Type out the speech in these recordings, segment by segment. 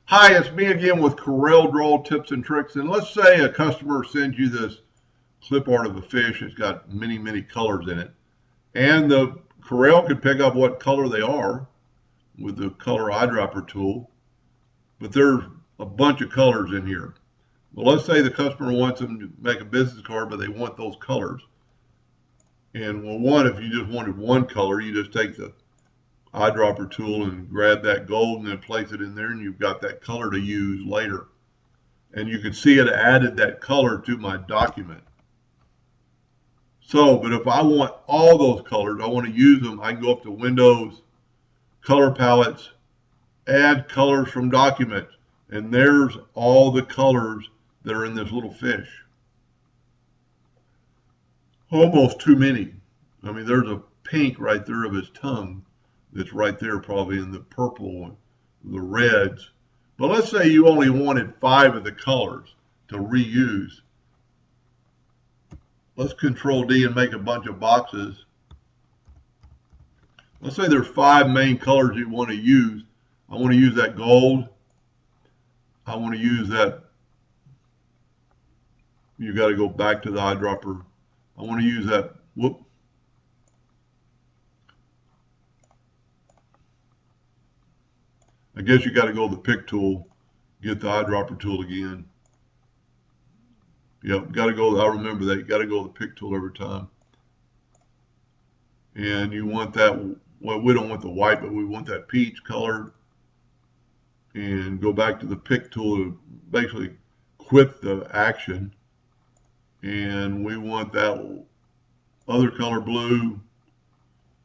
Hi, it's me again with Corel Draw Tips and Tricks. And let's say a customer sends you this clip art of a fish. It's got many, many colors in it. And the Corel can pick up what color they are with the color eyedropper tool. But there's a bunch of colors in here. Well, let's say the customer wants them to make a business card, but they want those colors. And well, if you just wanted one color, you just take the eyedropper tool and grab that gold and then place it in there, and you've got that color to use later. And you can see it added that color to my document. So, but if I want all those colors, I want to use them, I can go up to Windows, Color Palettes, Add Colors from Document, and there's all the colors that are in this little fish. Almost too many. I mean, there's a pink right there of his tongue that's right there, probably in the purple one, the reds. But let's say you only wanted 5 of the colors to reuse. Let's Control D and make a bunch of boxes. Let's say there's 5 main colors you want to use. I want to use that gold. I want to use that. You got to go back to the eyedropper. I want to use that. Whoop. I guess you got to go to the pick tool, get the eyedropper tool again. Yep, got to go. I remember that. You got to go to the pick tool every time. And you want that. Well, we don't want the white, but we want that peach colored. And go back to the pick tool to basically quit the action. And we want that other color blue,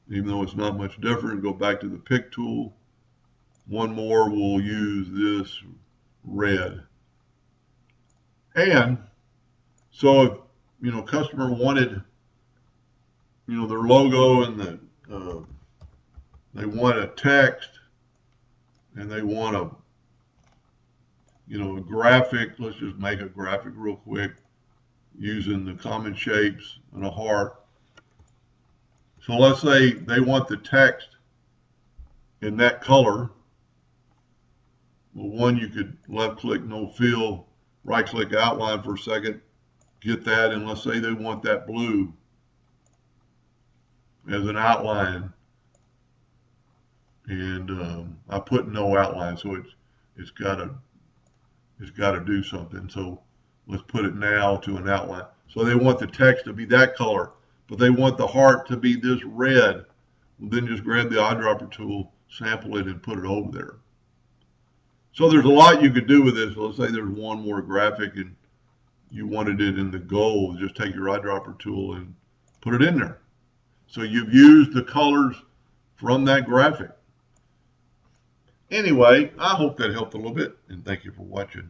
even though it's not much different. Go back to the pick tool. One more, we'll use this red. And so if, customer wanted, their logo and they want a text and they want a graphic. Let's just make a graphic real quick using the common shapes and a heart. So let's say they want the text in that color. Well, one, you could left click, no fill, right click outline for a second, get that, and let's say they want that blue as an outline. And I put no outline, so it's got to do something. So let's put it now to an outline. So they want the text to be that color, but they want the heart to be this red. Then just grab the eyedropper tool, sample it, and put it over there. So there's a lot you could do with this. Let's say there's one more graphic and you wanted it in the gold. Just take your eyedropper tool and put it in there. So you've used the colors from that graphic. Anyway, I hope that helped a little bit, and thank you for watching.